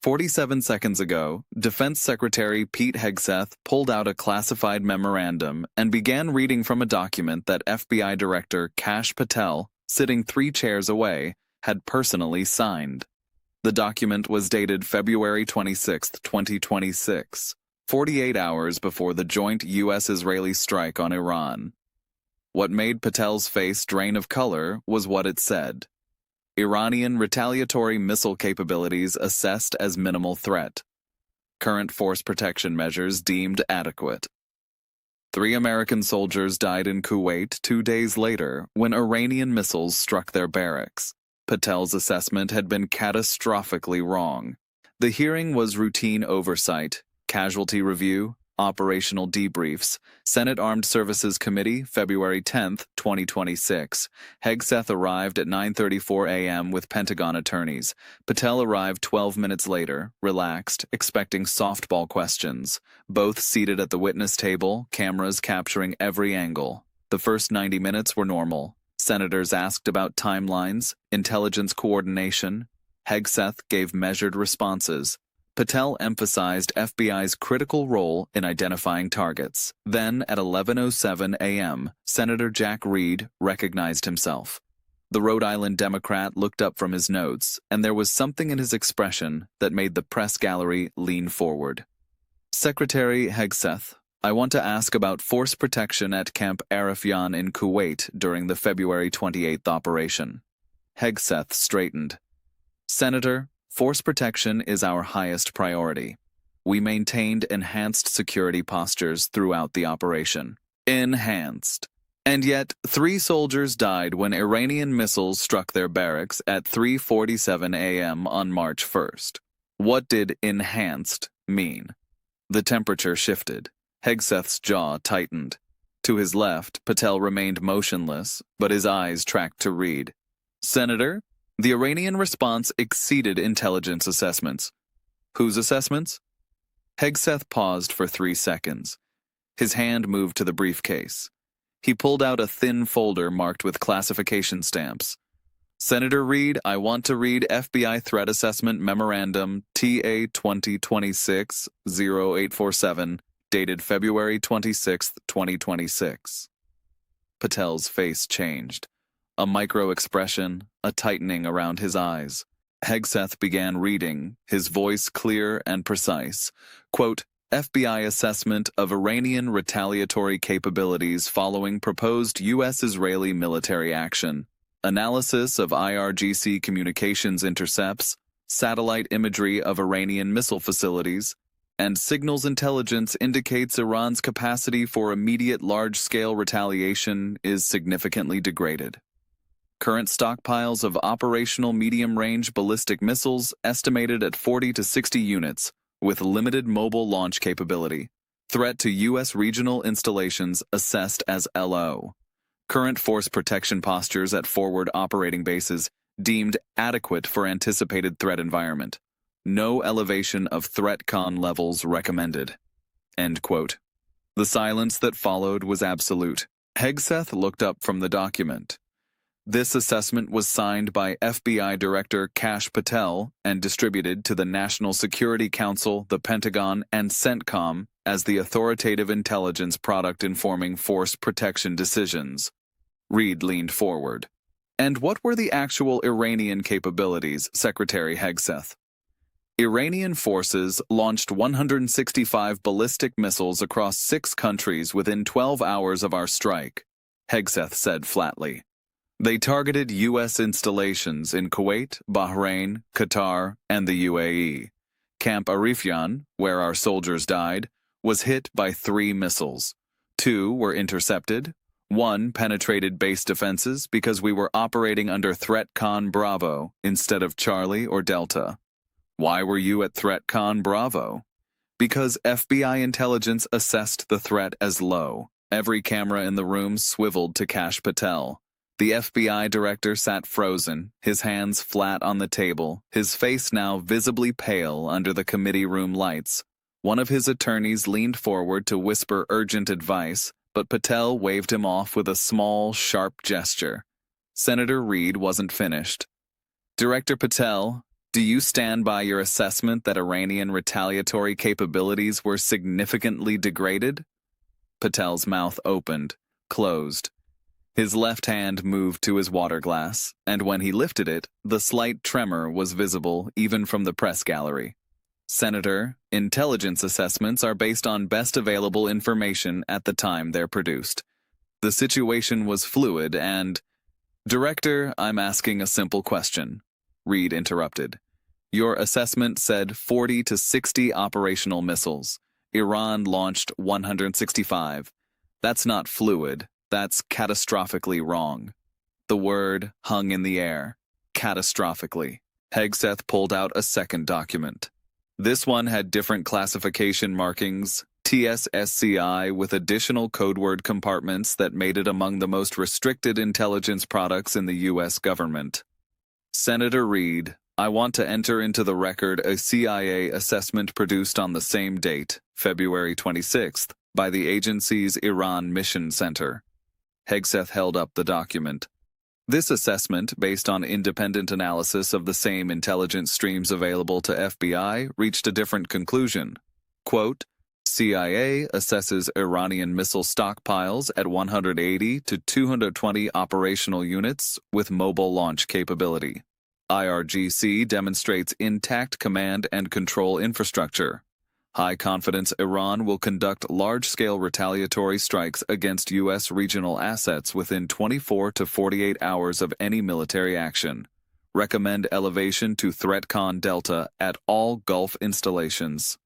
47 seconds ago, Defense Secretary Pete Hegseth pulled out a classified memorandum and began reading from a document that FBI Director Kash Patel, sitting 3 chairs away, had personally signed. The document was dated February 26, 2026, 48 hours before the joint U.S.-Israeli strike on Iran. What made Patel's face drain of color was what it said. Iranian retaliatory missile capabilities assessed as minimal threat. Current force protection measures deemed adequate. 3 American soldiers died in Kuwait 2 days later when Iranian missiles struck their barracks. Patel's assessment had been catastrophically wrong. The hearing was routine oversight, casualty review, operational debriefs. Senate Armed Services Committee, February 10, 2026. Hegseth arrived at 9:34 a.m. with Pentagon attorneys. Patel arrived 12 minutes later, relaxed, expecting softball questions. Both seated at the witness table, cameras capturing every angle. The first 90 minutes were normal. Senators asked about timelines, intelligence coordination. Hegseth gave measured responses. Patel emphasized FBI's critical role in identifying targets. Then, at 11:07 a.m., Senator Jack Reed recognized himself. The Rhode Island Democrat looked up from his notes, and there was something in his expression that made the press gallery lean forward. Secretary Hegseth, I want to ask about force protection at Camp Arifjan in Kuwait during the February 28th operation. Hegseth straightened. Senator, force protection is our highest priority. We maintained enhanced security postures throughout the operation. Enhanced. And yet, 3 soldiers died when Iranian missiles struck their barracks at 3:47 a.m. on March 1st. What did enhanced mean? The temperature shifted. Hegseth's jaw tightened. To his left, Patel remained motionless, but his eyes tracked to Reed. Senator, the Iranian response exceeded intelligence assessments. Whose assessments? Hegseth paused for 3 seconds. His hand moved to the briefcase. He pulled out a thin folder marked with classification stamps. Senator Reed, I want to read FBI Threat Assessment Memorandum TA 2026-0847, dated February 26, 2026. Patel's face changed. A micro-expression, a tightening around his eyes. Hegseth began reading, his voice clear and precise. Quote, FBI assessment of Iranian retaliatory capabilities following proposed U.S.-Israeli military action. Analysis of IRGC communications intercepts, satellite imagery of Iranian missile facilities, and signals intelligence indicates Iran's capacity for immediate large-scale retaliation is significantly degraded. Current stockpiles of operational medium-range ballistic missiles estimated at 40 to 60 units, with limited mobile launch capability. Threat to U.S. regional installations assessed as LO. Current force protection postures at forward operating bases deemed adequate for anticipated threat environment. No elevation of threat con levels recommended. End quote. The silence that followed was absolute. Hegseth looked up from the document. This assessment was signed by FBI Director Kash Patel and distributed to the National Security Council, the Pentagon, and CENTCOM as the authoritative intelligence product informing force protection decisions. Reed leaned forward. And what were the actual Iranian capabilities, Secretary Hegseth? Iranian forces launched 165 ballistic missiles across 6 countries within 12 hours of our strike, Hegseth said flatly. They targeted U.S. installations in Kuwait, Bahrain, Qatar, and the UAE. Camp Arifjan, where our soldiers died, was hit by 3 missiles. 2 were intercepted. 1 penetrated base defenses because we were operating under Threat Con Bravo instead of Charlie or Delta. Why were you at Threat Con Bravo? Because FBI intelligence assessed the threat as low. Every camera in the room swiveled to Kash Patel. The FBI director sat frozen, his hands flat on the table, his face now visibly pale under the committee room lights. One of his attorneys leaned forward to whisper urgent advice, but Patel waved him off with a small, sharp gesture. Senator Reed wasn't finished. Director Patel, Do you stand by your assessment that Iranian retaliatory capabilities were significantly degraded? Patel's mouth opened, closed. His left hand moved to his water glass, and when he lifted it, the slight tremor was visible even from the press gallery. Senator, intelligence assessments are based on best available information at the time they're produced. The situation was fluid and— Director, I'm asking a simple question. Reed interrupted. Your assessment said 40 to 60 operational missiles. Iran launched 165. That's not fluid. That's catastrophically wrong. The word hung in the air. Catastrophically. Hegseth pulled out a second document. This one had different classification markings, TSSCI with additional code word compartments that made it among the most restricted intelligence products in the U.S. government. Senator Reed, I want to enter into the record a CIA assessment produced on the same date, February 26th, by the agency's Iran Mission Center. Hegseth held up the document. This assessment, based on independent analysis of the same intelligence streams available to FBI, reached a different conclusion. Quote, CIA assesses Iranian missile stockpiles at 180 to 220 operational units with mobile launch capability. IRGC demonstrates intact command and control infrastructure. High confidence Iran will conduct large-scale retaliatory strikes against U.S. regional assets within 24 to 48 hours of any military action. Recommend elevation to ThreatCon Delta at all Gulf installations.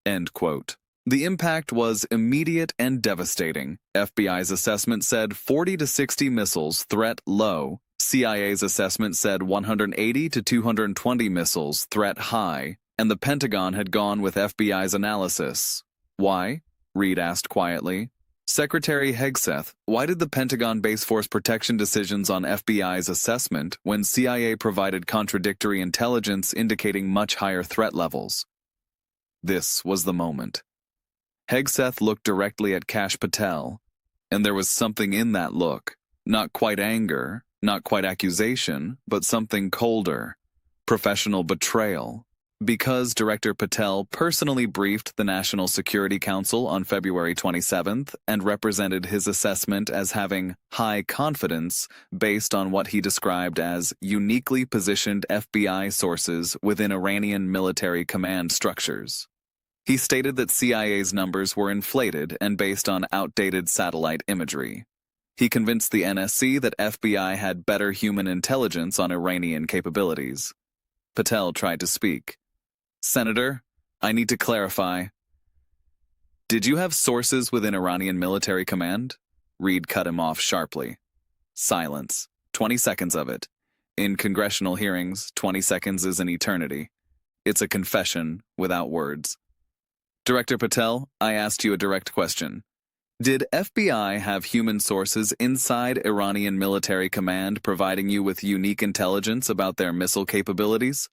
End quote. The impact was immediate and devastating. FBI's assessment said 40 to 60 missiles, threat low. CIA's assessment said 180 to 220 missiles, threat high. And the Pentagon had gone with FBI's analysis. Why? Reed asked quietly. Secretary Hegseth, why did the Pentagon base force protection decisions on FBI's assessment when CIA provided contradictory intelligence indicating much higher threat levels? This was the moment. Hegseth looked directly at Kash Patel, and there was something in that look. Not quite anger, not quite accusation, but something colder. Professional betrayal. Because Director Patel personally briefed the National Security Council on February 27th and represented his assessment as having high confidence based on what he described as uniquely positioned FBI sources within Iranian military command structures. He stated that CIA's numbers were inflated and based on outdated satellite imagery. He convinced the NSC that FBI had better human intelligence on Iranian capabilities. Patel tried to speak. Senator, I need to clarify. Did you have sources within Iranian military command? Reed cut him off sharply. Silence. 20 seconds of it. In congressional hearings, 20 seconds is an eternity. It's a confession without words. Director Patel, I asked you a direct question. Did FBI have human sources inside Iranian military command providing you with unique intelligence about their missile capabilities?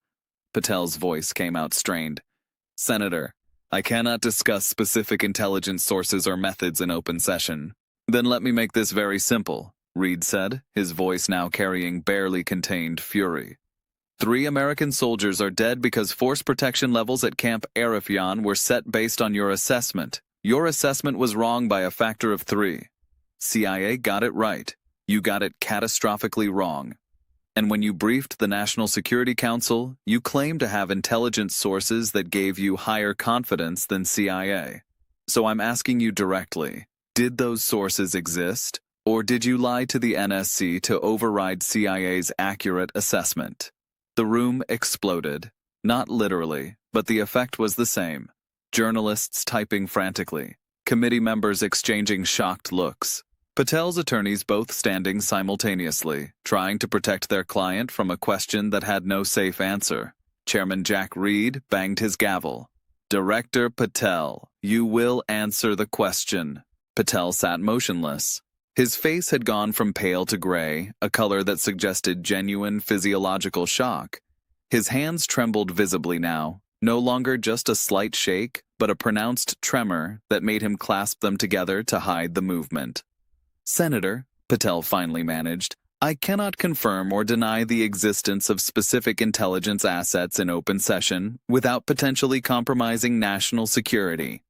Patel's voice came out strained. Senator, I cannot discuss specific intelligence sources or methods in open session. Then let me make this very simple, Reed said, his voice now carrying barely contained fury. 3 American soldiers are dead because force protection levels at Camp Arifjan were set based on your assessment. Your assessment was wrong by a factor of 3. CIA got it right. You got it catastrophically wrong. And when you briefed the National Security Council, you claimed to have intelligence sources that gave you higher confidence than CIA. So I'm asking you directly, did those sources exist, or did you lie to the NSC to override CIA's accurate assessment? The room exploded. Not literally, but the effect was the same. Journalists typing frantically, committee members exchanging shocked looks. Patel's attorneys both standing simultaneously, trying to protect their client from a question that had no safe answer. Chairman Jack Reed banged his gavel. Director Patel, you will answer the question. Patel sat motionless. His face had gone from pale to gray, a color that suggested genuine physiological shock. His hands trembled visibly now, no longer just a slight shake, but a pronounced tremor that made him clasp them together to hide the movement. Senator, Patel finally managed, I cannot confirm or deny the existence of specific intelligence assets in open session without potentially compromising national security.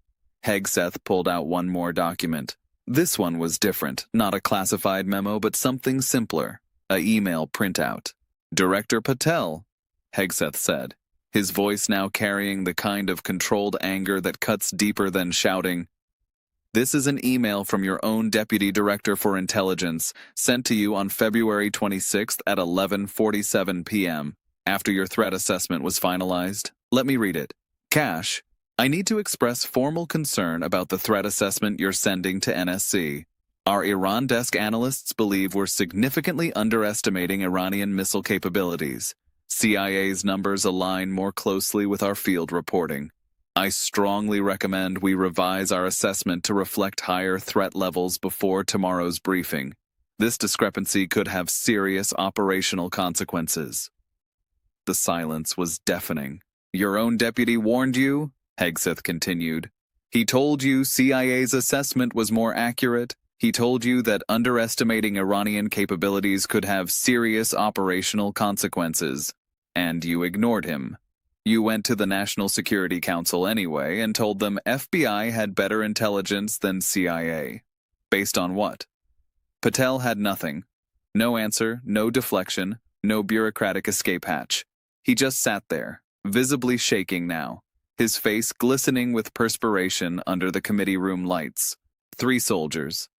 Hegseth pulled out one more document. This one was different, not a classified memo, but something simpler, an email printout. Director Patel, Hegseth said, his voice now carrying the kind of controlled anger that cuts deeper than shouting. This is an email from your own Deputy Director for Intelligence, sent to you on February 26th at 11:47 p.m., after your threat assessment was finalized. Let me read it. Kash, I need to express formal concern about the threat assessment you're sending to NSC. Our Iran desk analysts believe we're significantly underestimating Iranian missile capabilities. CIA's numbers align more closely with our field reporting. I strongly recommend we revise our assessment to reflect higher threat levels before tomorrow's briefing. This discrepancy could have serious operational consequences. The silence was deafening. Your own deputy warned you? Hegseth continued. He told you CIA's assessment was more accurate. He told you that underestimating Iranian capabilities could have serious operational consequences. And you ignored him. You went to the National Security Council anyway and told them FBI had better intelligence than CIA. Based on what? Patel had nothing. No answer, no deflection, no bureaucratic escape hatch. He just sat there, visibly shaking now, his face glistening with perspiration under the committee room lights. 3 soldiers,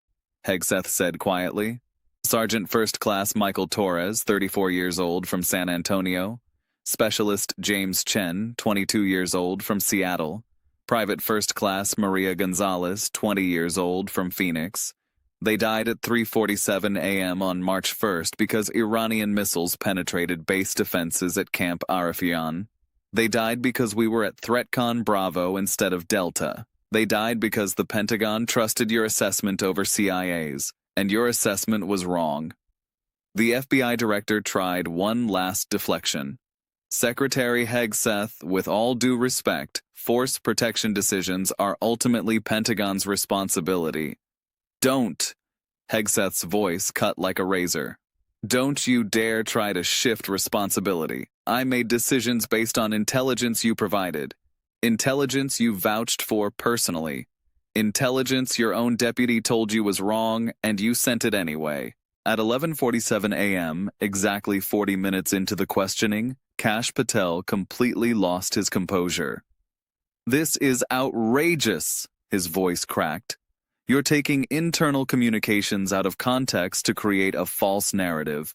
Hegseth said quietly. Sergeant First Class Michael Torres, 34 years old, from San Antonio. Specialist James Chen, 22 years old, from Seattle. Private First Class Maria Gonzalez, 20 years old, from Phoenix. They died at 3:47 a.m. on March 1st because Iranian missiles penetrated base defenses at Camp Arafian. They died because we were at ThreatCon Bravo instead of Delta. They died because the Pentagon trusted your assessment over CIA's, and your assessment was wrong. The FBI director tried one last deflection. Secretary Hegseth, with all due respect, force protection decisions are ultimately Pentagon's responsibility. Don't, Hegseth's voice cut like a razor. Don't you dare try to shift responsibility. I made decisions based on intelligence you provided. Intelligence you vouched for personally. Intelligence your own deputy told you was wrong, and you sent it anyway. At 11:47 a.m., exactly 40 minutes into the questioning, Kash Patel completely lost his composure. This is outrageous, his voice cracked. You're taking internal communications out of context to create a false narrative.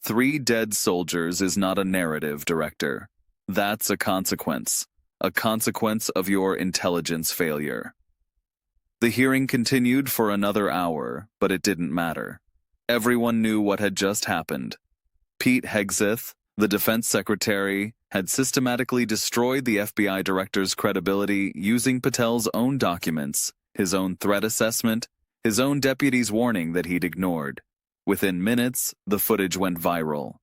3 dead soldiers is not a narrative, Director. That's a consequence of your intelligence failure. The hearing continued for another hour, but it didn't matter. Everyone knew what had just happened. Pete Hegseth, the defense secretary, had systematically destroyed the FBI director's credibility using Patel's own documents, his own threat assessment, his own deputy's warning that he'd ignored. Within minutes, the footage went viral.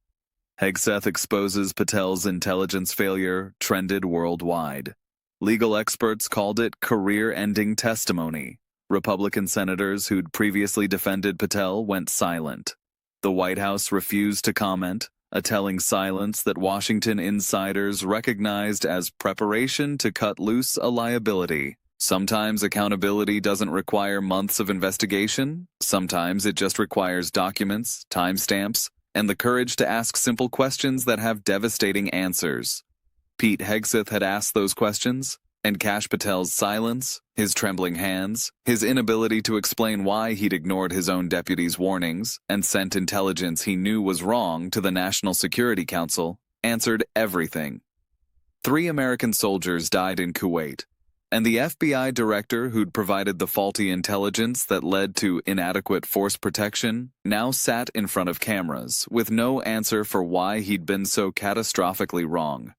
Hegseth exposes Patel's intelligence failure trended worldwide. Legal experts called it career-ending testimony. Republican senators who'd previously defended Patel went silent. The White House refused to comment, a telling silence that Washington insiders recognized as preparation to cut loose a liability. Sometimes accountability doesn't require months of investigation. Sometimes it just requires documents, timestamps, and the courage to ask simple questions that have devastating answers. Pete Hegseth had asked those questions, and Kash Patel's silence, his trembling hands, his inability to explain why he'd ignored his own deputy's warnings and sent intelligence he knew was wrong to the National Security Council, answered everything. 3 American soldiers died in Kuwait, and the FBI director who'd provided the faulty intelligence that led to inadequate force protection now sat in front of cameras with no answer for why he'd been so catastrophically wrong.